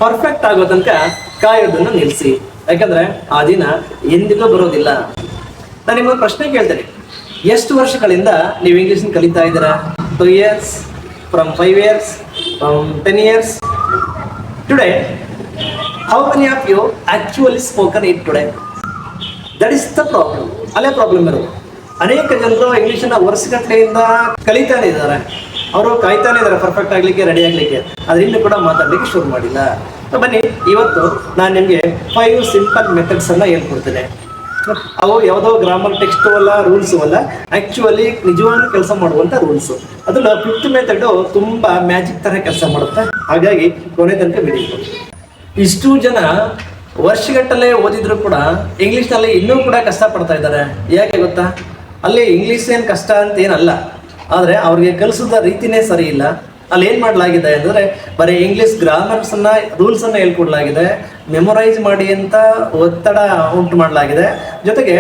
Perfect ಆಗೋ ತನಕ ಕಾಯೋದನ್ನು ನಿಲ್ಲಿಸಿ. ಯಾಕಂದ್ರೆ ಆ ದಿನ ಎಂದಿಗೂ ಬರೋದಿಲ್ಲ. ನಾನು ನಿಮ್ಮೊಂದು ಪ್ರಶ್ನೆ ಕೇಳ್ತೇನೆ, ಎಷ್ಟು ವರ್ಷಗಳಿಂದ ನೀವು ಇಂಗ್ಲೀಷ್ ಕಲಿತಾ ಇದ್ದೀರಾ? 2 years, from 5 years, from 10 years? Today, how many of you actually spoken it today? That is the problem. ಅಲ್ಲೇ ಪ್ರಾಬ್ಲಮ್ ಇರೋದು. ಅನೇಕ ಜನರು ಇಂಗ್ಲೀಷನ್ನ ವರ್ಷಗಟ್ಟಲೆಯಿಂದ ಕಲಿತಾನೆ ಇದ್ದಾರೆ, ಅವರು ಕಾಯ್ತಾನೆ ಇದ್ದಾರೆ ಪರ್ಫೆಕ್ಟ್ ಆಗ್ಲಿಕ್ಕೆ, ರೆಡಿ ಆಗ್ಲಿಕ್ಕೆ, ಆದ್ರೆ ಇನ್ನೂ ಕೂಡ ಮಾತಾಡ್ಲಿಕ್ಕೆ ಶುರು ಮಾಡಿಲ್ಲ. ಬನ್ನಿ, ಇವತ್ತು ನಾನು ನಿಮಗೆ 5 ಸಿಂಪಲ್ ಮೆಥಡ್ಸ್ ಅನ್ನ ಹೇಳ್ಕೊಡ್ತೇನೆ. ಅವು ಯಾವುದೋ ಗ್ರಾಮರ್ ಟೆಕ್ಸ್ಟ್ ಅಲ್ಲ, ರೂಲ್ಸ್ ಅಲ್ಲ, ಆಕ್ಚುಲಿ ನಿಜವಾಗ್ಲೂ ಕೆಲಸ ಮಾಡುವಂತ ರೂಲ್ಸ್. ಅದ್ರಲ್ಲಿ 5th ಮೆಥಡ್ ತುಂಬಾ ಮ್ಯಾಜಿಕ್ ತರ ಕೆಲಸ ಮಾಡುತ್ತೆ. ಹಾಗಾಗಿ ಕೊನೆ ತನಕ ಬಿಡಿ. ಇಷ್ಟು ಜನ ವರ್ಷಗಟ್ಟಲೆ ಓದಿದ್ರು ಕೂಡ ಇಂಗ್ಲಿಷ್ ನಲ್ಲಿ ಇನ್ನೂ ಕೂಡ ಕಷ್ಟ ಪಡ್ತಾ ಇದ್ದಾರೆ. ಯಾಕೆ ಗೊತ್ತಾ? ಅಲ್ಲಿ ಇಂಗ್ಲಿಷ್ ಏನ್ ಕಷ್ಟ ಅಂತ ಏನಲ್ಲ, ಆದ್ರೆ ಅವ್ರಿಗೆ ಕಲಿಸಿದ ರೀತಿನೇ ಸರಿ ಇಲ್ಲ. ಅಲ್ಲಿ ಏನ್ ಮಾಡ್ಲಾಗಿದೆ ಅಂದ್ರೆ ಬರೀ ಇಂಗ್ಲಿಷ್ ಗ್ರಾಮರ್ಸ್ ಅನ್ನ, ರೂಲ್ಸ್ ಅನ್ನ ಹೇಳ್ಕೊಡ್ಲಾಗಿದೆ, ಮೆಮೊರೈಸ್ ಮಾಡಿ ಅಂತ ಒತ್ತಡ ಉಂಟು ಮಾಡಲಾಗಿದೆ. ಜೊತೆಗೆ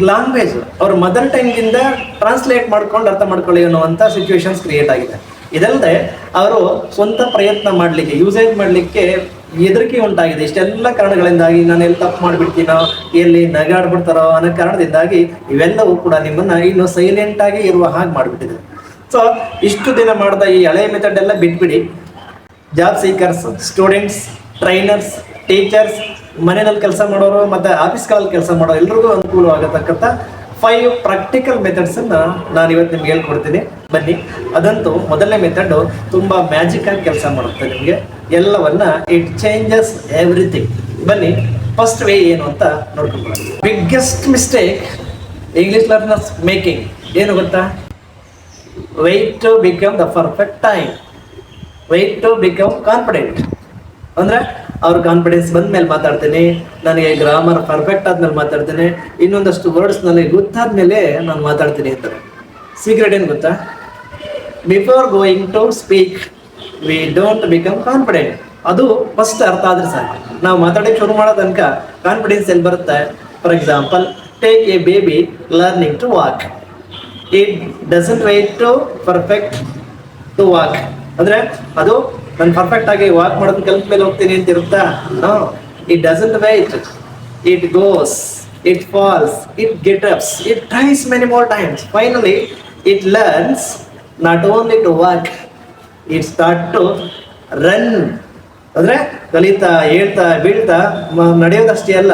ಲ್ಯಾಂಗ್ವೇಜ್ ಅವ್ರ ಮದರ್ ಟಂಗ್ ಇಂದ ಟ್ರಾನ್ಸ್ಲೇಟ್ ಮಾಡ್ಕೊಂಡು ಅರ್ಥ ಮಾಡ್ಕೊಳ್ಳಿ ಅನ್ನುವಂಥ ಸಿಚುವೇಶನ್ಸ್ ಕ್ರಿಯೇಟ್ ಆಗಿದೆ. ಇದಲ್ಲದೆ ಅವರು ಸ್ವಂತ ಪ್ರಯತ್ನ ಮಾಡಲಿಕ್ಕೆ, ಯೂಸೇಜ್ ಮಾಡಲಿಕ್ಕೆ ಹೆದರಿಕೆ ಉಂಟಾಗಿದೆ. ಇಷ್ಟೆಲ್ಲ ಕಾರಣಗಳಿಂದಾಗಿ ನಾನು ಎಲ್ಲಿ ತಪ್ಪು ಮಾಡಿಬಿಡ್ತೀನೋ, ಎಲ್ಲಿ ನಗಾಡ್ಬಿಡ್ತಾರೋ ಅನ್ನೋ ಕಾರಣದಿಂದಾಗಿ ಇವೆಲ್ಲವೂ ಕೂಡ ನಿಮ್ಮನ್ನ ಇನ್ನು ಸೈಲೆಂಟ್ ಆಗಿ ಇರುವ ಹಾಗೆ ಮಾಡಿಬಿಟ್ಟಿದೆ. ಸೊ ಇಷ್ಟು ದಿನ ಮಾಡಿದ ಈ ಹಳೆ ಮೆಥಡ್ ಎಲ್ಲ ಬಿಟ್ಬಿಡಿ. Job seekers, students, trainers, teachers, ಮನೆಯಲ್ಲಿ ಕೆಲಸ ಮಾಡೋರು ಮತ್ತೆ ಆಫೀಸ್ಗಳಲ್ಲಿ ಕೆಲಸ ಮಾಡೋರು ಎಲ್ರಿಗೂ ಅನುಕೂಲವಾಗತಕ್ಕಂಥ 5 ಪ್ರಾಕ್ಟಿಕಲ್ ಮೆಥಡ್ಸ್ ಅನ್ನ ನಾನು ಇವತ್ತು ನಿಮ್ಗೆ ಹೇಳ್ಕೊಡ್ತೀನಿ. ಬನ್ನಿ, ಅದಂತೂ ಮೊದಲನೇ ಮೆಥಡ್ ತುಂಬಾ ಮ್ಯಾಜಿಕ್ ಆಗಿ ಕೆಲಸ ಮಾಡುತ್ತೆ. ನಿಮಗೆ ಎಲ್ಲವನ್ನ ಇಟ್ ಚೇಂಜಸ್ ಎವ್ರಿಥಿಂಗ್. ಬನ್ನಿ, ಫಸ್ಟ್ ವೇ ಏನು ಅಂತ ನೋಡ್ಕೊಂಡು. Biggest mistake English learners making ಏನು ಗೊತ್ತಾ? Wait to become the perfect time, wait to become confident. ಅಂದ್ರೆ ಅವ್ರ ಕಾನ್ಫಿಡೆನ್ಸ್ ಬಂದ ಮೇಲೆ ಮಾತಾಡ್ತೀನಿ, ನನಗೆ ಗ್ರಾಮರ್ ಪರ್ಫೆಕ್ಟ್ ಆದ್ಮೇಲೆ ಮಾತಾಡ್ತೀನಿ, ಇನ್ನೊಂದಷ್ಟು ವರ್ಡ್ಸ್ ನನಗೆ ಗೊತ್ತಾದ್ಮೇಲೆ ನಾನು ಮಾತಾಡ್ತೀನಿ ಅಂತಾರೆ. ಸೀಕ್ರೆಟ್ ಏನು ಗೊತ್ತಾ? Before going to speak we don't become confident. ಅದು ಫಸ್ಟ್ ಅರ್ಥ ಆದ್ರೆ ಸಾಕು. ನಾವು ಮಾತಾಡೋಕೆ ಶುರು ಮಾಡೋ ತನಕ ಕಾನ್ಫಿಡೆನ್ಸ್ ಎಲ್ಲಿ ಬರುತ್ತೆ? For example, take a baby learning to walk. It doesn't wait to perfect to walk. ಅಂದ್ರೆ ಅದು ನಾನು ಪರ್ಫೆಕ್ಟ್ ಆಗಿ ವಾಕ್ ಮಾಡೋದು ಕಲ್ತ ಮೇಲೆ ಹೋಗ್ತೀನಿ ಅಂತ ಇರುತ್ತಾ? No, it doesn't wait. It goes, it falls, it get ups, it tries many more times. Finally it learns not only to walk, it start to run. ಅಂದ್ರೆ ಕಲಿತಾ, ಹೇಳ್ತಾ, ಬೀಳ್ತಾ ನಡೆಯೋದಷ್ಟೇ ಅಲ್ಲ,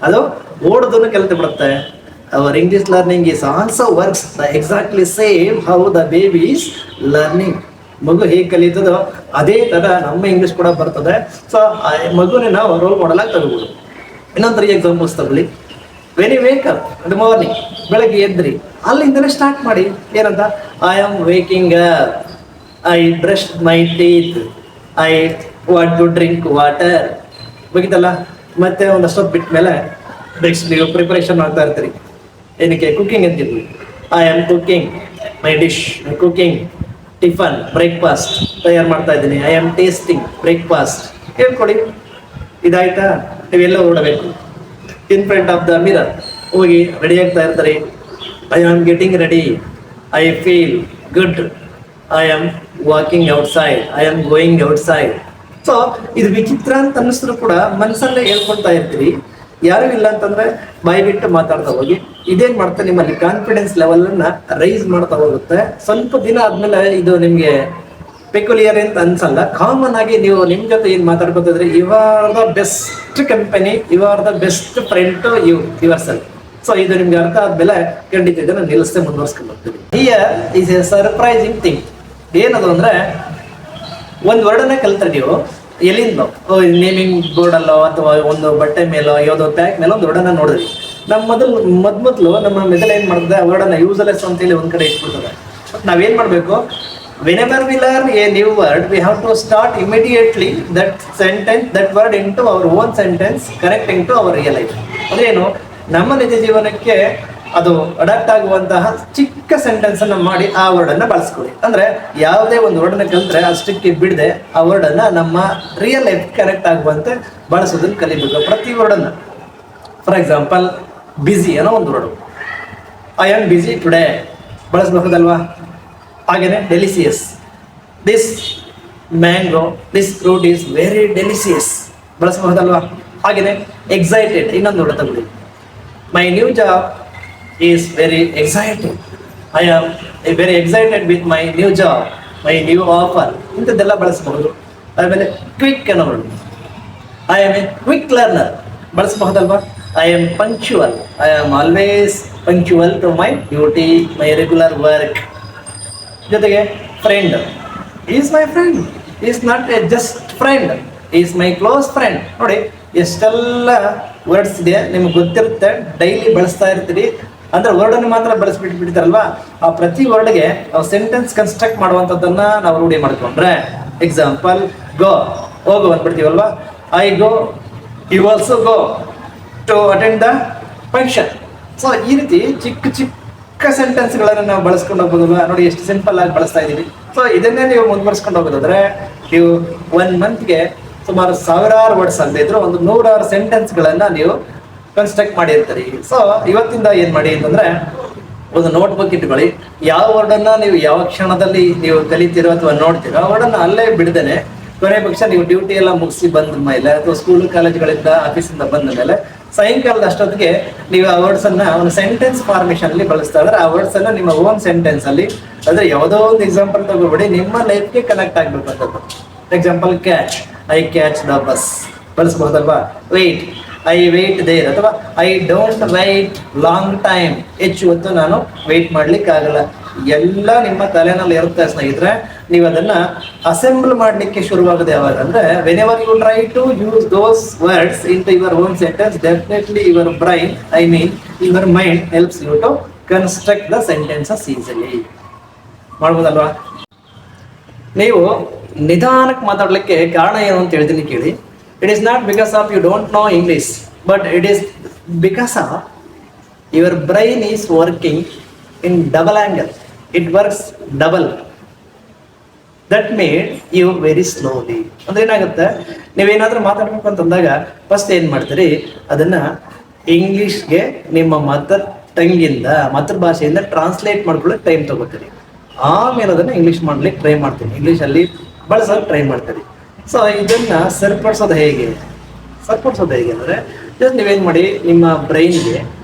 ಅದು ಓಡೋದನ್ನು ಕಲಿತು ಬಿಡುತ್ತೆ. Our English learning is also works the exactly same how the baby is learning. ಮಗು ಹೇಗೆ ಕಲಿತದೋ ಅದೇ ತರ ನಮ್ಮ ಇಂಗ್ಲಿಷ್ ಕೂಡ ಬರ್ತದೆ. ಸೊ ಮಗುನೇ ನಾವು ರೋಲ್ ಮಾಡಲ್ ಆಗಿ ತಗೋಬಹುದು. ಇನ್ನೊಂದು 3 ಎಕ್ಸಾಂಪಲ್ಸ್ ತಗೊಳ್ಳಿ. When you wake up in the morning, ಬೆಳಗ್ಗೆ ಎದ್ರಿ, ಅಲ್ಲಿಂದಲೇ ಸ್ಟಾರ್ಟ್ ಮಾಡಿ. ಏನಂತ? I am waking up, I brush my teeth, I want to drink water. ಮುಗಿತಲ್ಲ? ಮತ್ತೆ ಒಂದಷ್ಟೊತ್ತು ಬಿಟ್ಟ ಮೇಲೆ ನೆಕ್ಸ್ಟ್ ನೀವು ಪ್ರಿಪರೇಷನ್ ಮಾಡ್ತಾ ಇರ್ತೀರಿ. ಏನಕ್ಕೆ? ಕುಕಿಂಗ್ ಅಂತಿದ್ವಿ. I am cooking my dish, I cooking tiffin, breakfast ತಯಾರು ಮಾಡ್ತಾ ಇದ್ದೀನಿ. I am tasting breakfast. ಹೇಳ್ಕೊಡಿ. ಇದಾಯ್ತಾ? ನೀವೆಲ್ಲ ಓಡಬೇಕು. In front of the mirror ಹೋಗಿ ರೆಡಿ ಆಗ್ತಾ ಇರ್ತಾರೆ. I am getting ready, I feel good, I am walking outside, I am going outside. So ಇದು ವಿಚಿತ್ರ ಅಂತ ಅನ್ನಿಸಿದ್ರು ಕೂಡ ಮನಸ್ಸಲ್ಲೇ ಹೇಳ್ಕೊಳ್ತಾ ಇರ್ತೀರಿ. ಯಾರು ಇಲ್ಲ ಅಂತಂದ್ರೆ ಬಾಯಿ ಬಿಟ್ಟು ಮಾತಾಡ್ತಾ ಹೋಗಿ. ಇದೇನ್ ಮಾಡ್ತಾ ನಿಮ್ಮಲ್ಲಿ ಕಾನ್ಫಿಡೆನ್ಸ್ ಲೆವೆಲ್ ಅನ್ನ ರೈಸ್ ಮಾಡ್ತಾ ಹೋಗುತ್ತೆ. ಸ್ವಲ್ಪ ದಿನ ಆದ್ಮೇಲೆ ಇದು ನಿಮ್ಗೆ ಪೆಕ್ಯುಲಿಯರ್ ಅಂತ ಅನ್ಸಲ್ಲ. ಕಾಮನ್ ಆಗಿ ನೀವು ನಿಮ್ ಜೊತೆ ಏನ್ ಮಾತಾಡ್ಕೊತಿದ್ರೆ, you are the best company, you are the best friend to yourself. So ಇದು ನಿಮ್ಗೆ ಅರ್ಥ ಆದ್ಮೇಲೆ ಖಂಡಿತ ಇದನ್ನ ನಿಲ್ಲಿಸದೆ ಮುಂದುವರ್ಸ್ಕೊಂಡು ಹೋಗ್ತೀವಿ. Here is a surprising thing. ಏನದು ಅಂದ್ರೆ, ಒಂದ್ ವರ್ಡನ್ನ ಕಲ್ತ್ರೆ ನೀವು ಎಲ್ಲಿಂದ ನೇಮಿಂಗ್ ಬೋರ್ಡ್ ಅಲ್ಲೋ ಅಥವಾ ಒಂದು ಬಟ್ಟೆ ಮೇಲೋ ಯಾವುದೋ ಪ್ಯಾಕ್ ಮೇಲೆ ಒಂದು ವರ್ಡನ್ನ ನೋಡಿದ್ರಿ. ನಮ್ಮ ಮೊದಲು ನಮ್ಮ ಮೆದಳು ಏನ್ ಮಾಡ್ತದೆ? ಆ ವರ್ಡನ್ನ ಯೂಸ್ಲೆಸ್ ಅಂತ ಹೇಳಿ ಒಂದ್ ಕಡೆ ಇಟ್ಬಿಡ್ತದೆ. ಬಟ್ ನಾವೇನ್ ಮಾಡ್ಬೇಕು? Whenever we learn a new word, we have to start immediately that sentence, that word into our own sentence, connecting to our real life. ಅದೇನು? ನಮ್ಮ ನಿಜ ಜೀವನಕ್ಕೆ ಅದು ಅಡಾಪ್ಟ್ ಆಗುವಂತಹ ಚಿಕ್ಕ ಸೆಂಟೆನ್ಸ್ ಅನ್ನ ಮಾಡಿ ಆ ವರ್ಡ್ ಅನ್ನ ಬಳಸ್ಕೊಳ್ಳಿ. ಅಂದ್ರೆ ಯಾವುದೇ ಒಂದು ವರ್ಡ್ ಅನ್ನ ಕಲಿತ್ರೆ ಅಷ್ಟಕ್ಕೆ ಬಿಡದೆ ಆ ವರ್ಡ್ ಅನ್ನ ನಮ್ಮ ರಿಯಲ್ ಲೈಫ್ ಕನೆಕ್ಟ್ ಆಗುವಂತೆ ಬಳಸೋದನ್ನ ಕಲಿಬೇಕು, ಪ್ರತಿ ವರ್ಡ್ ಅನ್ನ. ಫಾರ್ ಎಕ್ಸಾಂಪಲ್, ಬಿಸಿ ಅನ್ನೋ ಒಂದು word, I am busy today ಬಳಸಬಹುದಲ್ವಾ? ಹಾಗೇನೆ delicious, this mango, this fruit is very delicious ಬಳಸಬಹುದಲ್ವಾ? ಹಾಗೆಯೇ ಎಕ್ಸೈಟೆಡ್, ಇನ್ನೊಂದು ವರ್ಡ್ ತಗೊಳ್ಳಿ. My new job is very excited. I am very excited with my new job, my new offer, ಇಂಥದ್ದೆಲ್ಲ ಬಳಸಬಹುದು. ಆಮೇಲೆ quick ಅನ್ನೋದು, I am a quick learner ಬಳಸಬಹುದಲ್ವಾ? I am punctual, I am always punctual to my duty, my regular work. ಜೊತೆಗೆ friend, is my friend, is not A just friend, is my close friend. ನೋಡಿ ಎಷ್ಟೆಲ್ಲ words ಇದೆ, ನಿಮ್ಗೆ ಗೊತ್ತಿರುತ್ತೆ, daily ಬಳಸ್ತಾ ಇರ್ತೀರಿ. ಅಂದ್ರೆ ವರ್ಡನ್ನು ಮಾತ್ರ ಬಳಸ್ಬಿಟ್ಬಿಡ್ತಾರಲ್ವಾ, ಆ ಪ್ರತಿ ವರ್ಡ್ಗೆ ಸೆಂಟೆನ್ಸ್ ಕನ್ಸ್ಟ್ರಕ್ಟ್ ಮಾಡುವಂಥದ್ದನ್ನ ನಾವು ರೂಢಿ ಮಾಡ್ಕೊಂಡ್ರೆ, ಎಕ್ಸಾಂಪಲ್ ಗೋ, ಹೋಗು ಅಂದ್ಬಿಡ್ತೀವಲ್ವಾ. I go, you also go to attend the function. So ಈ ರೀತಿ ಚಿಕ್ಕ ಚಿಕ್ಕ ಸೆಂಟೆನ್ಸ್ಗಳನ್ನು ನಾವು ಬಳಸ್ಕೊಂಡು ಹೋಗೋದಲ್ವಾ. ನೋಡಿ ಎಷ್ಟು ಸಿಂಪಲ್ ಆಗಿ ಬಳಸ್ತಾ ಇದ್ದೀವಿ. ಸೊ ಇದನ್ನೇ ನೀವು ಮುಂದುವರ್ಸ್ಕೊಂಡು ಹೋಗೋದಾದ್ರೆ ನೀವು 1 ಮಂತ್ಗೆ ಸುಮಾರು 1000 ವರ್ಡ್ಸ್ ಆಗದೆ ಇದ್ರು ಒಂದು 100 ಸೆಂಟೆನ್ಸ್ಗಳನ್ನ ನೀವು ಕನ್ಸ್ಟ್ರಕ್ಟ್ ಮಾಡಿರ್ತೀರಿ. ಸೊ ಇವತ್ತಿಂದ ಏನ್ ಮಾಡಿ ಅಂತಂದ್ರೆ ಒಂದು ನೋಟ್ಬುಕ್ ಇಟ್ಕೊಳ್ಳಿ. ಯಾವ ವರ್ಡನ್ನ ನೀವು ಯಾವ ಕ್ಷಣದಲ್ಲಿ ನೀವು ಕಲಿತೀರೋ ಅಥವಾ ನೋಡ್ತೀರೋ ಆ ವರ್ಡನ್ನ ಅಲ್ಲೇ ಬಿಡದೇನೆ, ಕೊನೆ ಪಕ್ಷ ನೀವು ಡ್ಯೂಟಿ ಎಲ್ಲ ಮುಗಿಸಿ ಬಂದ ಮೇಲೆ ಅಥವಾ ಸ್ಕೂಲ್ ಕಾಲೇಜ್ಗಳಿಂದ ಆಫೀಸಿಂದ ಬಂದ ಮೇಲೆ ಸಾಯಂಕಾಲದ ಅಷ್ಟೊತ್ತಿಗೆ ನೀವು ಆ ವರ್ಡ್ಸ್ ಅನ್ನ ಒಂದು ಸೆಂಟೆನ್ಸ್ ಫಾರ್ಮೇಶನ್ ಅಲ್ಲಿ ಬಳಸ್ತಾ ಇದ್ರೆ ಆ ವರ್ಡ್ಸ್ ಅನ್ನ ನಿಮ್ಮ ಓನ್ ಸೆಂಟೆನ್ಸ್ ಅಲ್ಲಿ, ಅಂದ್ರೆ ಯಾವುದೋ ಒಂದು ಎಕ್ಸಾಂಪಲ್ ತಗೋಬೇಡಿ, ನಿಮ್ಮ ಲೈಫ್ಗೆ ಕನೆಕ್ಟ್ ಆಗ್ಬೇಕು ಅಂತದ್ದು. Example catch, I catch the bus ಬಳಸಬಹುದಲ್ವಾ? ವೇಟ್, ಐ ವೇಟ್ ದೇರ್, ಅಥವಾ I don't wait long time, ಹೆಚ್ಚು ಹೊತ್ತು ನಾನು ವೇಟ್ ಮಾಡ್ಲಿಕ್ಕೆ ಆಗಲ್ಲ. ಎಲ್ಲ ನಿಮ್ಮ ತಲೆನಲ್ಲಿ ಇರುತ್ತೆ ಸ್ನೇಹಿತರೆ. ನೀವು ಅದನ್ನ ಅಸೆಂಬಲ್ ಮಾಡ್ಲಿಕ್ಕೆ ಶುರುವಾಗದೆ ಯಾವಾಗ ಅಂದ್ರೆ, whenever you try to use those words into your own sentence, definitely your brain, I mean your mind helps you to construct the sentences easily. ಮಾಡ್ಬೋದಲ್ವಾ? ನೀವು ನಿಧಾನಕ್ಕೆ ಮಾತಾಡ್ಲಿಕ್ಕೆ ಕಾರಣ ಏನು ಅಂತ ಹೇಳ್ತೀನಿ ಕೇಳಿ. It is not because of you don't know English, but it is because of your brain is working in double angle. It works double. That made you very slowly. ಅಂದ್ರೆ ಏನಾಗುತ್ತೆ, ನೀವೇನಾದ್ರೂ ಮಾತಾಡ್ಬೇಕು ಅಂತಂದಾಗ ಫಸ್ಟ್ ಏನ್ ಮಾಡ್ತೀರಿ, ಅದನ್ನ ಇಂಗ್ಲಿಷ್ಗೆ ನಿಮ್ಮ ಮದರ್ ಟಂಗಿಂದ, ಮಾತೃಭಾಷೆಯಿಂದ ಟ್ರಾನ್ಸ್ಲೇಟ್ ಮಾಡ್ಕೊಳ್ಳೋಕೆ ಟೈಮ್ ತಗೋತೀರಿ. ಆಮೇಲೆ ಅದನ್ನ ಇಂಗ್ಲಿಷ್ ಮಾಡ್ಲಿಕ್ಕೆ ಟ್ರೈ ಮಾಡ್ತೀನಿ, ಇಂಗ್ಲಿಷ್ ಅಲ್ಲಿ ಬಳಸೋಕೆ ಟ್ರೈ ಮಾಡ್ತೀರಿ. ಸೊ ಇದನ್ನ ಸರಿಪಡಿಸೋದು ಹೇಗೆ ಅಂದ್ರೆ, ಜಸ್ಟ್ ನೀವೇನ್ ಮಾಡಿ, ನಿಮ್ಮ ಬ್ರೈನ್ಗೆ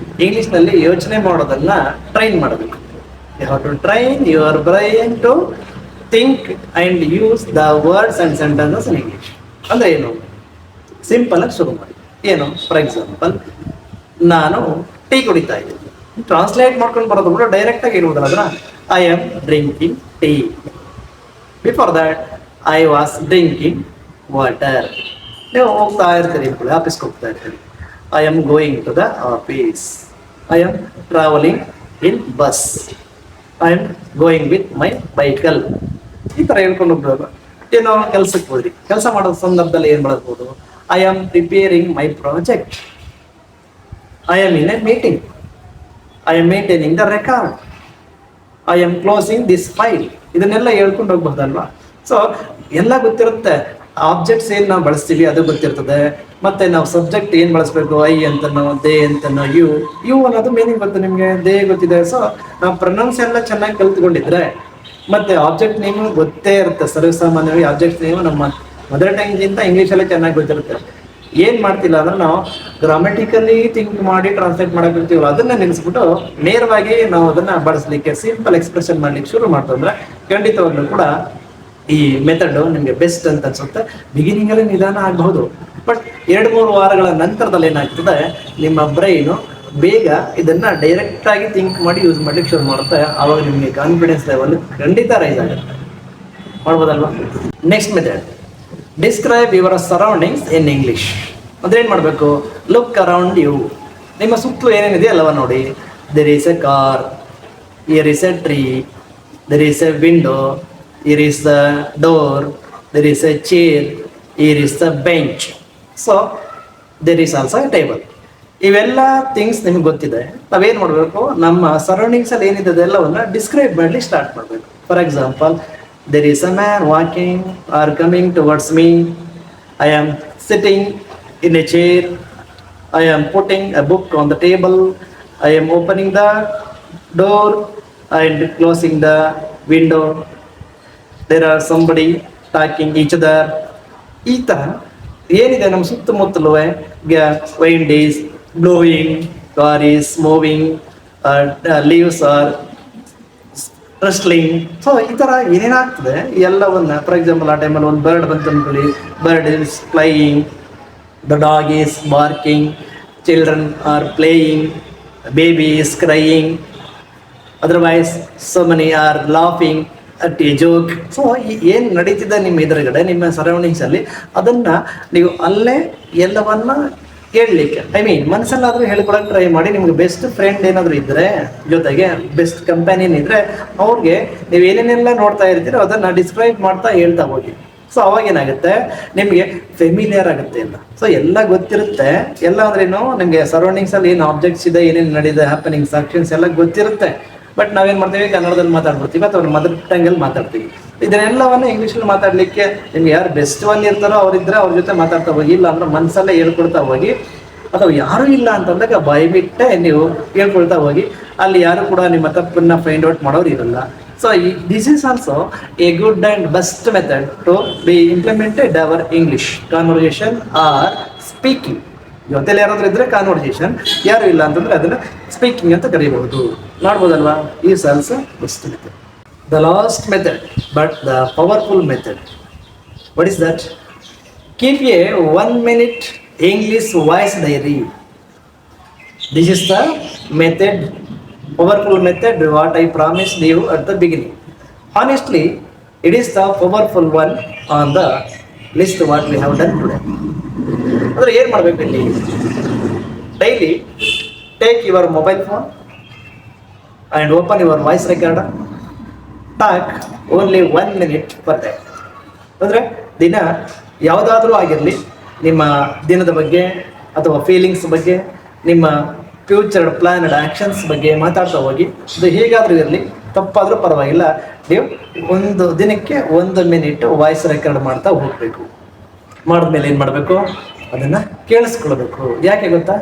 ಇಂಗ್ಲಿಷ್ನಲ್ಲಿ ಯೋಚನೆ ಮಾಡೋದನ್ನ ಟ್ರೈನ್ ಮಾಡಬೇಕು. You have to train your brain to think and use the words and sentences in English. ಅಂದ್ರೆ ಏನು, ಸಿಂಪಲ್ ಆಗಿ ಶುರು ಮಾಡಿ. ಏನು, ಫಾರ್ ಎಕ್ಸಾಂಪಲ್, ನಾನು ಟೀ ಕುಡಿತಾ ಇದ್ದೀನಿ, ಟ್ರಾನ್ಸ್ಲೇಟ್ ಮಾಡ್ಕೊಂಡು ಬರೋದು ಕೂಡ ಡೈರೆಕ್ಟ್ ಆಗಿ ಇರುವುದಲ್ಲ. I am drinking tea. Before that I was drinking water. ನೀವು ಹೋಗ್ತಾ ಇರ್ತೀರಿ, ಆಫೀಸ್ಗೆ ಹೋಗ್ತಾ ಇರ್ತೀರಿ. I am going to the office. I am travelling in bus. I am going with my bicycle. ಈ ಥರ ಹೇಳ್ಕೊಂಡು ಹೋಗ್ಬೋದು. ಏನೋ ಕೆಲ್ಸಕ್ಕೆ ಹೋದ್ರಿ, ಕೆಲಸ ಮಾಡೋ ಸಂದರ್ಭದಲ್ಲಿ ಏನು ಬಳಸ್ಬೋದು, I am preparing my project. I am in a meeting. I am maintaining the record. I am closing this file. ಇದನ್ನೆಲ್ಲ ಹೇಳ್ಕೊಂಡು ಹೋಗ್ಬಹುದಲ್ವಾ? ಸೊ ಎಲ್ಲ ಗೊತ್ತಿರುತ್ತೆ. ಆಬ್ಜೆಕ್ಟ್ಸ್ ಏನ್ ನಾವು ಬಳಸ್ತೀವಿ ಅದು ಗೊತ್ತಿರ್ತದೆ. ಮತ್ತೆ ನಾವು ಸಬ್ಜೆಕ್ಟ್ ಏನ್ ಬಳಸ್ಬೇಕು, ಐ ಅಂತನೋ, ದೇ ಅಂತನೋ, ಯು ಅನ್ನೋದು ಮೀನಿಂಗ್ ಗೊತ್ತು ನಿಮ್ಗೆ, ದೇ ಗೊತ್ತಿದೆ. ಸೊ ನಾವು ಪ್ರೊನೌನ್ಸ್ ಎಲ್ಲ ಚೆನ್ನಾಗಿ ಕಲ್ತ್ಕೊಂಡಿದ್ರೆ, ಮತ್ತೆ ಆಬ್ಜೆಕ್ಟ್ ನೇಮ್ ಗೊತ್ತೇ ಇರುತ್ತೆ. ಸರ್ವಸಾಮಾನ್ಯವಾಗಿ ಆಬ್ಜೆಕ್ಟ್ ನೇಮ್ ನಮ್ಮ ಮದರ್ ಟಂಗ್ಗಿಂತ ಇಂಗ್ಲೀಷಲ್ಲೇ ಚೆನ್ನಾಗಿ ಗೊತ್ತಿರುತ್ತೆ. ಏನ್ ಮಾಡ್ತಿಲ್ಲ ಅಂದ್ರೆ ನಾವು ಗ್ರಾಮೆಟಿಕಲಿ ಥಿಂಕ್ ಮಾಡಿ ಟ್ರಾನ್ಸ್ಲೇಟ್ ಮಾಡಕ್ ಇರ್ತೀವಲ್ಲ, ಅದನ್ನ ನಿಲ್ಲಿಸ್ಬಿಟ್ಟು ನೇರವಾಗಿ ನಾವು ಅದನ್ನ ಬಳಸಲಿಕ್ಕೆ, ಸಿಂಪಲ್ ಎಕ್ಸ್ಪ್ರೆಷನ್ ಮಾಡ್ಲಿಕ್ಕೆ ಶುರು ಮಾಡ್ತಂದ್ರೆ ಖಂಡಿತವಾಗ್ಲೂ ಕೂಡ ಈ ಮೆಥಡ್ ನಿಮ್ಗೆ ಬೆಸ್ಟ್ ಅಂತ ಅನ್ಸುತ್ತೆ. ಬಿಗಿನಿಂಗ್ ಅಲ್ಲಿ ನಿಧಾನ ಆಗಬಹುದು, ಬಟ್ 2-3 ವಾರಗಳ ನಂತರದಲ್ಲಿ ಏನಾಗ್ತದೆ, ನಿಮ್ಮ ಬ್ರೈನು ಬೇಗ ಇದನ್ನ ಡೈರೆಕ್ಟ್ ಆಗಿ ಥಿಂಕ್ ಮಾಡಿ ಯೂಸ್ ಮಾಡ್ಲಿಕ್ಕೆ ಶುರು ಮಾಡುತ್ತೆ. ಆವಾಗ ನಿಮಗೆ ಕಾನ್ಫಿಡೆನ್ಸ್ ಲೆವೆಲ್ ಖಂಡಿತ ರೈಸ್ ಆಗುತ್ತೆ. ಮಾಡ್ಬೋದಲ್ವಾ? Next method, describe your surroundings in English. ಅಂದ್ರೆ ಏನ್ ಮಾಡ್ಬೇಕು, ಲುಕ್ ಅರೌಂಡ್ ಯು. ನಿಮ್ಮ ಸುತ್ತಲೂ ಏನೇನಿದೆ ಅಲ್ಲವ ನೋಡಿ. There is a car, here is a tree, there is a window, here is the door, there is a chair, here is the bench, so there is also a table. ಇವೆಲ್ಲ things ನಿಮ್ಗೆ ಗೊತ್ತಿದೆ. ನಾವೇನು ಮಾಡಬೇಕು, ನಮ್ಮ surroundings ಅಲ್ಲಿ ಏನಿದೆ ಅದೆಲ್ಲವನ್ನ describe ಮಾಡಲಿಕ್ಕೆ start ಮಾಡಬೇಕು. For example, there is a man walking or coming towards me. I am sitting in a chair. I am putting a book on the table. I am opening the door and closing the window. There are somebody talking each other. ಈ ತರ ಏನಿದೆ ನಮ್ಮ ಸುತ್ತಮುತ್ತಲು wind is blowing, car is moving, leaves are rustling. So ಈ ತರ ಏನೇನಾಗ್ತದೆ ಎಲ್ಲವನ್ನ, for example ಆ ಟೈಮಲ್ಲಿ ಒಂದು ಬರ್ಡ್ ಬಂತು ಅನ್ಕೊಳ್ಳಿ, bird is flying, the dog is barking, children are playing, baby is crying, otherwise so many are laughing at A joke. So ಏನು ನಡೀತಿದೆ ನಿಮ್ಮ ಎದುರುಗಡೆ, ನಿಮ್ಮ ಸರೌಂಡಿಂಗ್ಸ್ ಅಲ್ಲಿ, ಅದನ್ನ ನೀವು ಅಲ್ಲೇ ಎಲ್ಲವನ್ನ ಕೇಳಲಿಕ್ಕೆ, ಐ ಮೀನ್ ಮನಸ್ಸಲ್ಲಾದ್ರೂ ಹೇಳ್ಕೊಳಕ್ ಟ್ರೈ ಮಾಡಿ. ನಿಮ್ಗೆ ಬೆಸ್ಟ್ ಫ್ರೆಂಡ್ ಏನಾದ್ರು ಇದ್ರೆ, ಜೊತೆಗೆ ಬೆಸ್ಟ್ ಕಂಪ್ಯಾನಿಯನ್ ಇದ್ರೆ, ಅವ್ರಿಗೆ ನೀವು ಏನೇನೆಲ್ಲ ನೋಡ್ತಾ ಇರ್ತೀರೋ ಅದನ್ನ ಡಿಸ್ಕ್ರೈಬ್ ಮಾಡ್ತಾ ಹೇಳ್ತಾ ಹೋಗಿ. ಸೊ ಅವಾಗ ಏನಾಗುತ್ತೆ, ನಿಮಗೆ ಫೆಮಿಲಿಯರ್ ಆಗುತ್ತೆ ಎಲ್ಲ. ಸೊ ಎಲ್ಲ ಗೊತ್ತಿರುತ್ತೆ. ಎಲ್ಲ ಅಂದ್ರೇನು, ನಿಮಗೆ ಸರೌಂಡಿಂಗ್ಸ್ ಅಲ್ಲಿ ಏನು ಆಬ್ಜೆಕ್ಟ್ಸ್ ಇದೆ, ಏನೇನು ನಡೀದೆ, ಹ್ಯಾಪನಿಂಗ್ಸ್, ಆಕ್ಷನ್ಸ್ ಎಲ್ಲ ಗೊತ್ತಿರುತ್ತೆ. ಬಟ್ ನಾವೇನ್ ಮಾಡ್ತೀವಿ, ಕನ್ನಡದಲ್ಲಿ ಮಾತಾಡ್ಬಿಡ್ತೀವಿ ಅಥವಾ ಮದರ್ ಟಂಗ್ ಅಲ್ಲಿ ಮಾತಾಡ್ತೀವಿ. ಇದನ್ನೆಲ್ಲವನ್ನ ಇಂಗ್ಲೀಷಲ್ಲಿ ಮಾತಾಡ್ಲಿಕ್ಕೆ ನಿಮ್ಗೆ ಯಾರು ಬೆಸ್ಟ್ ಒನ್ ಇರ್ತಾರೋ ಅವ್ರಿದ್ರೆ ಅವ್ರ ಜೊತೆ ಮಾತಾಡ್ತಾ ಹೋಗಿ, ಇಲ್ಲ ಅಂದ್ರೆ ಮನಸ್ಸಲ್ಲೇ ಹೇಳ್ಕೊಳ್ತಾ ಹೋಗಿ, ಅಥವಾ ಯಾರು ಇಲ್ಲ ಅಂತಂದಾಗ ಬಾಯ್ಬಿಟ್ಟೆ ನೀವು ಹೇಳ್ಕೊಳ್ತಾ ಹೋಗಿ. ಅಲ್ಲಿ ಯಾರು ಕೂಡ ನಿಮ್ಮ ತಪ್ಪನ್ನ ಫೈಂಡ್ ಔಟ್ ಮಾಡೋರು ಇರಲ್ಲ. So this is also a good and best method to be implemented our English conversation or speaking. ಜೊತೆಲಿ ಯಾರಾದ್ರೂ ಇದ್ರೆ ಕಾನ್ವರ್ಸೇಷನ್, ಯಾರು ಇಲ್ಲ ಅಂತಂದ್ರೆ ಅದನ್ನ ಸ್ಪೀಕಿಂಗ್ ಅಂತ ಕರೀಬಹುದು. ಮಾಡ್ಬೋದಲ್ವಾ? Is also best method. The last method, but the powerful method. What is that? Keep a 1 minute English voice diary. This is the method, powerful method, what I promised you at the beginning. Honestly, it is the powerful one on the list what we have done today. ಅಂದ್ರೆ ಏನು ಮಾಡಬೇಕು ಇಲ್ಲಿ? Daily take your mobile phone and open your voice recorder. Talk only 1 minute per day. ಅಂದರೆ ದಿನ ಯಾವುದಾದ್ರೂ ಆಗಿರಲಿ, ನಿಮ್ಮ ದಿನದ ಬಗ್ಗೆ ಅಥವಾ ಫೀಲಿಂಗ್ಸ್ ಬಗ್ಗೆ, ನಿಮ್ಮ ಫ್ಯೂಚರ್ ಪ್ಲಾನ್ಡ್ ಆ್ಯಕ್ಷನ್ಸ್ ಬಗ್ಗೆ ಮಾತಾಡ್ತಾ ಹೋಗಿ. ಅದು ಹೇಗಾದರೂ ಇರಲಿ, ತಪ್ಪಾದರೂ ಪರವಾಗಿಲ್ಲ, ನೀವು ಒಂದು ದಿನಕ್ಕೆ 1 ಮಿನಿಟ್ ವಾಯ್ಸ್ ರೆಕಾರ್ಡ್ ಮಾಡ್ತಾ ಹೋಗಬೇಕು. ಮಾಡಿದ್ಮೇಲೆ ಏನು ಮಾಡಬೇಕು, ಅದನ್ನು ಕೇಳಿಸ್ಕೊಳ್ಬೇಕು. ಯಾಕೆ ಗೊತ್ತಾ,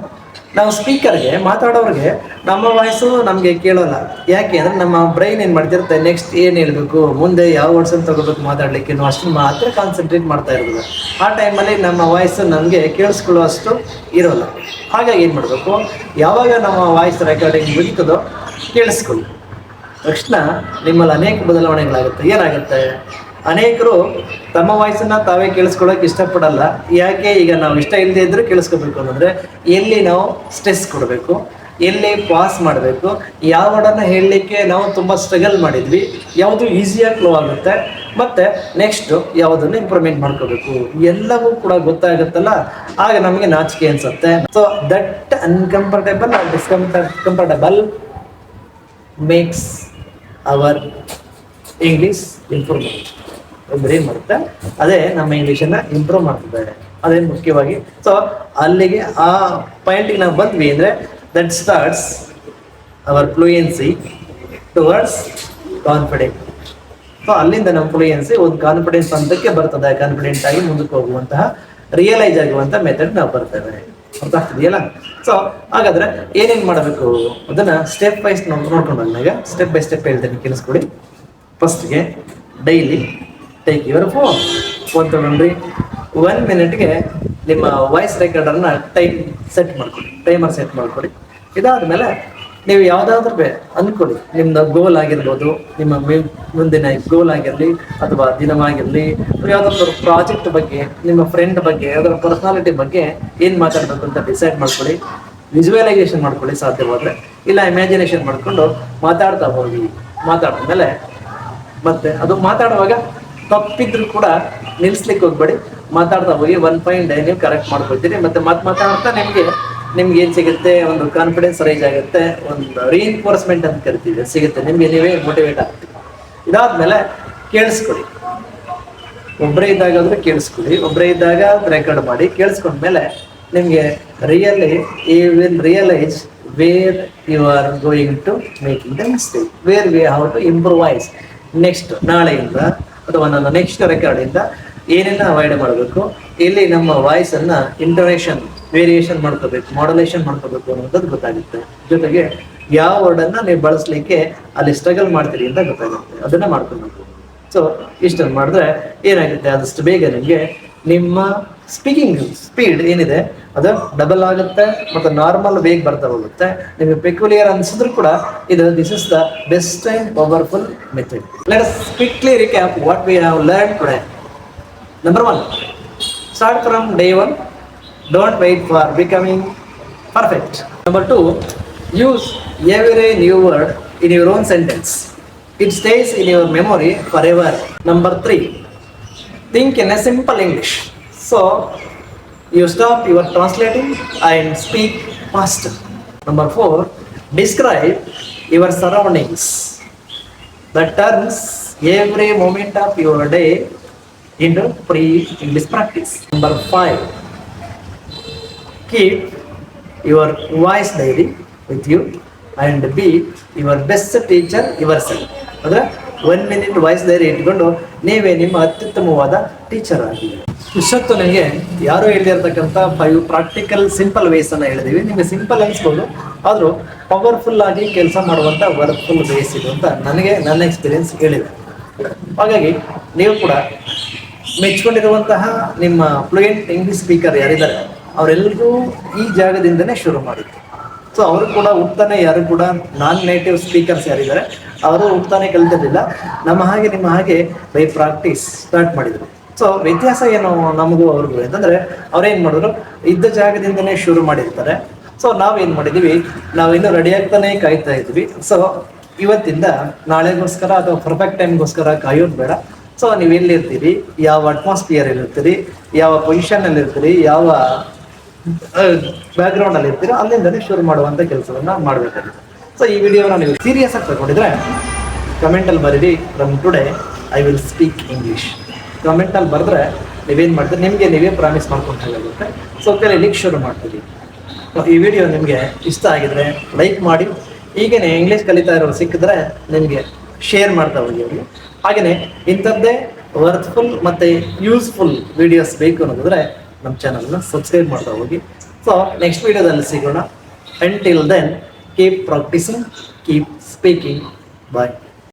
ನಾವು ಸ್ಪೀಕರ್ಗೆ ಮಾತಾಡೋರಿಗೆ ನಮ್ಮ ವಾಯ್ಸು ನಮಗೆ ಕೇಳೋಲ್ಲ. ಯಾಕೆ ಅಂದರೆ ನಮ್ಮ ಬ್ರೈನ್ ಏನು ಮಾಡ್ತಿರುತ್ತೆ, ನೆಕ್ಸ್ಟ್ ಏನು ಹೇಳಬೇಕು, ಮುಂದೆ ಯಾವ ವರ್ಡ್ಸನ್ನು ತಗೋಬೇಕು ಮಾತಾಡಲಿಕ್ಕೆ, ನಾವು ಅಷ್ಟು ಮಾತ್ರ ಕಾನ್ಸಂಟ್ರೇಟ್ ಮಾಡ್ತಾ ಇರೋದು. ಆ ಟೈಮಲ್ಲಿ ನಮ್ಮ ವಾಯ್ಸು ನಮಗೆ ಕೇಳಿಸ್ಕೊಳ್ಳುವಷ್ಟು ಇರೋಲ್ಲ. ಹಾಗಾಗಿ ಏನು ಮಾಡಬೇಕು, ಯಾವಾಗ ನಮ್ಮ ವಾಯ್ಸ್ ರೆಕಾರ್ಡಿಂಗ್ ಮುಗಿತದೋ ಕೇಳಿಸ್ಕೊಳ್ಳಿ. ತಕ್ಷಣ ನಿಮ್ಮಲ್ಲಿ ಅನೇಕ ಬದಲಾವಣೆಗಳಾಗುತ್ತೆ. ಏನಾಗುತ್ತೆ, ಅನೇಕರು ತಮ್ಮ ವಾಯ್ಸನ್ನು ತಾವೇ ಕೇಳಿಸ್ಕೊಳ್ಳೋಕೆ ಇಷ್ಟಪಡಲ್ಲ. ಯಾಕೆ, ಈಗ ನಾವು ಇಷ್ಟ ಇಲ್ಲದೆ ಇದ್ದರೂ ಕೇಳಿಸ್ಕೋಬೇಕು ಅಂತಂದರೆ ಎಲ್ಲಿ ನಾವು ಸ್ಟ್ರೆಸ್ ಕೊಡಬೇಕು, ಎಲ್ಲಿ ಪಾಸ್ ಮಾಡಬೇಕು, ಯಾವ ವರ್ಡನ್ನು ಹೇಳಲಿಕ್ಕೆ ನಾವು ತುಂಬ ಸ್ಟ್ರಗಲ್ ಮಾಡಿದ್ವಿ, ಯಾವುದು ಈಸಿಯಾಗಿ ಫ್ಲೋ ಆಗುತ್ತೆ, ಮತ್ತು ನೆಕ್ಸ್ಟು ಯಾವುದನ್ನು ಇಂಪ್ರೂವ್ಮೆಂಟ್ ಮಾಡ್ಕೋಬೇಕು, ಎಲ್ಲವೂ ಕೂಡ ಗೊತ್ತಾಗುತ್ತಲ್ಲ. ಆಗ ನಮಗೆ ನಾಚಿಕೆ ಅನಿಸುತ್ತೆ. So that uncomfortable or discomfortable makes our English improvement. ಒಬ್ಬರು ಏನು ಮಾಡುತ್ತೆ, ಅದೇ ನಮ್ಮ ಇಂಗ್ಲೀಷನ್ನು ಇಂಪ್ರೂವ್ ಮಾಡ್ತಿದ್ದಾರೆ. ಅದೇ ಮುಖ್ಯವಾಗಿ. ಸೊ ಅಲ್ಲಿಗೆ ಆ ಪಾಯಿಂಟಿಗೆ ನಾವು ಬಂದ್ವಿ ಅಂದರೆ that starts our fluency towards confident. So ಅಲ್ಲಿಂದ ನಮ್ಮ ಫ್ಲೂಯೆನ್ಸಿ ಒಂದು ಕಾನ್ಫಿಡೆನ್ಸ್ ಹಂತಕ್ಕೆ ಬರ್ತದೆ. ಕಾನ್ಫಿಡೆಂಟ್ ಆಗಿ ಮುಂದಕ್ಕೆ ಹೋಗುವಂತಹ, ರಿಯಲೈಸ್ ಆಗುವಂಥ ಮೆಥಡ್ ನಾವು ಬರ್ತೇವೆ. ಅರ್ಥ ಆಗ್ತಿದೆಯಲ್ಲ? ಸೊ ಹಾಗಾದ್ರೆ ಏನೇನು ಮಾಡಬೇಕು ಅದನ್ನ ಸ್ಟೆಪ್ ವೈಸ್ ನೋಡ್ಕೊಂಡು ಬಂದಾಗ ಸ್ಟೆಪ್ ಬೈ ಸ್ಟೆಪ್ ಹೇಳ್ತೇನೆ, ಕೇಳಿಸ್ಕೊಡಿ. ಫಸ್ಟ್ಗೆ ಡೈಲಿ ಟೇಕ್ ಯುವರ್ ಫೋನ್ ತಗೊಂಡ್ರಿ, 1 ಮಿನಿಟ್ಗೆ ನಿಮ್ಮ ವಾಯ್ಸ್ ರೆಕಾರ್ಡರ್ನ ಟೈಮರ್ ಸೆಟ್ ಮಾಡ್ಕೊಡಿ. ಇದಾದ್ಮೇಲೆ ನೀವು ಯಾವುದಾದ್ರೂ ಅಂದ್ಕೊಳ್ಳಿ, ನಿಮ್ದು ಗೋಲ್ ಆಗಿರ್ಬೋದು, ನಿಮ್ಮ ಮುಂದಿನ ಗೋಲ್ ಆಗಿರಲಿ ಅಥವಾ ದಿನವಾಗಿರಲಿ, ಯಾವುದಾದ್ರು ಪ್ರಾಜೆಕ್ಟ್ ಬಗ್ಗೆ, ನಿಮ್ಮ ಫ್ರೆಂಡ್ ಬಗ್ಗೆ, ಯಾವ್ದಾದ್ರು ಪರ್ಸನಾಲಿಟಿ ಬಗ್ಗೆ ಏನು ಮಾತಾಡಬೇಕು ಅಂತ ಡಿಸೈಡ್ ಮಾಡ್ಕೊಳ್ಳಿ. ವಿಜುವಲೈಸೇಷನ್ ಮಾಡ್ಕೊಳ್ಳಿ ಸಾಧ್ಯವಾದರೆ, ಇಲ್ಲ ಇಮ್ಯಾಜಿನೇಷನ್ ಮಾಡಿಕೊಂಡು ಮಾತಾಡ್ತಾ ಹೋಗಿ. ಮಾತಾಡಿದ್ಮೇಲೆ ಮತ್ತೆ ಅದು ಮಾತಾಡುವಾಗ ತಪ್ಪಿದ್ರು ಕೂಡ ನಿಲ್ಲಿಸ್ಲಿಕ್ಕೆ ಹೋಗ್ಬೇಡಿ, ಮಾತಾಡ್ತಾ ಹೋಗಿ. 1 ಪಾಯಿಂಟ್ ನೀವು ಕರೆಕ್ಟ್ ಮಾಡ್ಕೊಳ್ತೀರಿ. ಮತ್ತೆ ಮಾತಾಡ್ತಾ ನಿಮ್ಗೆ ಏನು ಸಿಗುತ್ತೆ, ಒಂದು ಕಾನ್ಫಿಡೆನ್ಸ್ ರೈಸ್ ಆಗುತ್ತೆ, ಒಂದು ರೀಇನ್ಫೋರ್ಸ್ಮೆಂಟ್ ಅಂತ ಕರಿತೀವಿ, ಸಿಗುತ್ತೆ. ನಿಮಗೆ ನೀವೇ ಮೋಟಿವೇಟ್ ಆಗ್ತೀವಿ. ಇದಾದ್ಮೇಲೆ ಕೇಳಿಸ್ಕೊಳ್ಳಿ. ಒಬ್ಬರೇ ಇದ್ದಾಗಾದ್ರೂ ಕೇಳಿಸ್ಕೊಳ್ಳಿ, ಒಬ್ಬರೇ ಇದ್ದಾಗ ರೆಕಾರ್ಡ್ ಮಾಡಿ. ಕೇಳಿಸ್ಕೊಂಡ್ಮೇಲೆ ನಿಮಗೆ you will realise where you are going to making the mistake, where we have to improvise. Next ನಾಳೆಯಿಂದ ಅಥವಾ ನನ್ನ ನೆಕ್ಸ್ಟ್ ರೆಕಾರ್ಡಿಂದ ಏನೇನು ಅವಾಯ್ಡ್ ಮಾಡಬೇಕು, ಇಲ್ಲಿ ನಮ್ಮ ವಾಯ್ಸನ್ನು ಇಂಟೋನೇಷನ್ ವೇರಿಯೇಷನ್ ಮಾಡ್ಕೋಬೇಕು, ಮಾಡ್ಯುಲೇಷನ್ ಮಾಡ್ಕೋಬೇಕು ಅನ್ನೋದು ಗೊತ್ತಾಗುತ್ತೆ. ಜೊತೆಗೆ ಯಾವ ವರ್ಡನ್ನು ನೀವು ಬಳಸಲಿಕ್ಕೆ ಅಲ್ಲಿ ಸ್ಟ್ರಗಲ್ ಮಾಡ್ತೀರಿ ಅಂತ ಗೊತ್ತಾಗುತ್ತೆ. ಅದನ್ನ ಮಾಡ್ಕೊಬೇಕು. ಸೊ ಇಷ್ಟನ್ನು ಮಾಡಿದ್ರೆ ಏನಾಗುತ್ತೆ, ಆದಷ್ಟು ಬೇಗ ನಿಮಗೆ ನಿಮ್ಮ ಸ್ಪೀಕಿಂಗ್ ಸ್ಪೀಡ್ ಏನಿದೆ ಅದು ಡಬಲ್ ಆಗುತ್ತೆ ಮತ್ತು ನಾರ್ಮಲ್ ಬೇಗ ಬರ್ತಾ ಹೋಗುತ್ತೆ. ನಿಮಗೆ ಪೆಕ್ಯುಲಿಯರ್ ಅನ್ಸಿದ್ರು ಕೂಡ this is the best and powerful method. Let us quickly recap what we have learn today. Number 1, start from day 1. Don't wait for becoming perfect. Number 2, use every new word in your own sentence. It stays in your memory forever. Number 3, think in a simple English. So, you stop your translating and speak faster. Number 4, describe your surroundings. That turns every moment of your day into pre-English practice. Number 5, keep your voice diary with you and be your best teacher yourself. ಅಂದರೆ 1 minute voice dairy ಇಟ್ಕೊಂಡು ನೀವೇ ನಿಮ್ಮ ಅತ್ಯುತ್ತಮವಾದ teacher ಆಗಿ. ಇಷ್ಟೊತ್ತು ನನಗೆ ಯಾರು ಹೇಳಿರ್ತಕ್ಕಂಥ 5 ಪ್ರಾಕ್ಟಿಕಲ್ ಸಿಂಪಲ್ ವೇಸ್ ಅನ್ನು ಹೇಳಿದೀವಿ. ನಿಮಗೆ ಸಿಂಪಲ್ ಅನ್ಸ್ಬೋದು, ಆದರೂ ಪವರ್ಫುಲ್ ಆಗಿ ಕೆಲಸ ಮಾಡುವಂಥ ವರ್ಕ್ಫುಲ್ ವೇಸ್ ಇದು ಅಂತ ನನಗೆ ನನ್ನ ಎಕ್ಸ್ಪೀರಿಯನ್ಸ್ ಹೇಳಿದೆ. ಹಾಗಾಗಿ ನೀವು ಕೂಡ ಮೆಚ್ಕೊಂಡಿರುವಂತಹ ನಿಮ್ಮ ಫ್ಲೂಯೆಂಟ್ ಇಂಗ್ಲಿಷ್ ಸ್ಪೀಕರ್ ಯಾರಿದ್ದಾರೆ ಅವರೆಲ್ಲರೂ ಈ ಜಾಗದಿಂದನೇ ಶುರು ಮಾಡಿದ್ರು. ಸೊ ಅವರು ಕೂಡ ಹುಟ್ಟಾನೆ, ಯಾರು ಕೂಡ ನಾನ್ ನೇಟಿವ್ ಸ್ಪೀಕರ್ಸ್ ಯಾರಿದ್ದಾರೆ ಅವರು ಹುಟ್ಟಾನೆ ಕಲಿತಿರಲಿಲ್ಲ. ನಮ್ಮ ಹಾಗೆ ನಿಮ್ಮ ಹಾಗೆ ಬೈ ಪ್ರಾಕ್ಟೀಸ್ ಸ್ಟಾರ್ಟ್ ಮಾಡಿದರು. ಸೊ ವ್ಯತ್ಯಾಸ ಏನು ನಮಗೂ ಅವ್ರಿಗೂ ಅಂತಂದರೆ ಅವ್ರೇನು ಮಾಡಿದ್ರು, ಇದ್ದ ಜಾಗದಿಂದನೇ ಶುರು ಮಾಡಿರ್ತಾರೆ. ಸೊ ನಾವೇನು ಮಾಡಿದ್ದೀವಿ, ನಾವಿನ್ನೂ ರೆಡಿ ಆಗ್ತಾನೆ ಕಾಯ್ತಾ ಇದ್ವಿ. ಸೊ ಇವತ್ತಿಂದ ನಾಳೆಗೋಸ್ಕರ ಅಥವಾ ಪರ್ಫೆಕ್ಟ್ ಟೈಮ್ಗೋಸ್ಕರ ಕಾಯೋದು ಬೇಡ. ಸೊ ನೀವು ಎಲ್ಲಿರ್ತೀರಿ, ಯಾವ ಅಟ್ಮಾಸ್ಫಿಯರ್ ಇರ್ತೀರಿ, ಯಾವ ಪೊಸಿಷನಲ್ಲಿ ಇರ್ತೀರಿ, ಯಾವ ಬ್ಯಾಕ್ಗ್ರೌಂಡಲ್ಲಿ ಇರ್ತೀರೋ ಅಲ್ಲಿಂದಲೇ ಶುರು ಮಾಡುವಂಥ ಕೆಲಸವನ್ನು ಮಾಡಬೇಕಾಗುತ್ತೆ. ಸೊ ಈ ವಿಡಿಯೋನ ನೀವು ಸೀರಿಯಸ್ ಆಗಿ ತಗೊಂಡಿದ್ರೆ ಕಮೆಂಟಲ್ಲಿ ಬರೀರಿ, from today I will speak English. ಕಮೆಂಟಲ್ಲಿ ಬರೆದ್ರೆ ನೀವೇನು ಮಾಡ್ತೀರಿ, ನಿಮಗೆ ನೀವೇ ಪ್ರಾಮಿಸ್ ಮಾಡ್ಕೊಂಡು ಹೋಗುತ್ತೆ. ಸೊ ಕಲೀಲಿಕ್ಕೆ ಶುರು ಮಾಡ್ತೀರಿ. ಈ ವಿಡಿಯೋ ನಿಮಗೆ ಇಷ್ಟ ಆಗಿದ್ರೆ ಲೈಕ್ ಮಾಡಿ. ಈಗೇನೆ ಇಂಗ್ಲೀಷ್ ಕಲಿತಾ ಇರೋರು ಸಿಕ್ಕಿದ್ರೆ ನಿಮಗೆ ಶೇರ್ ಮಾಡ್ತಾ ಹೋಗಿ ಅವರಿಗೆ. ಹಾಗೆಯೇ ಇಂಥದ್ದೇ ವರ್ತ್ಫುಲ್ ಮತ್ತು ಯೂಸ್ಫುಲ್ ವಿಡಿಯೋಸ್ ಬೇಕು ಅನ್ನೋದಾದರೆ ನಮ್ಮ ಚಾನಲ್ನ ಸಬ್ಸ್ಕ್ರೈಬ್ ಮಾಡ್ತಾ ಹೋಗಿ. ಸೊ ನೆಕ್ಸ್ಟ್ ವಿಡಿಯೋದಲ್ಲಿ ಸಿಗೋಣ. Until then keep practising, keep speaking. ಬಾಯ್.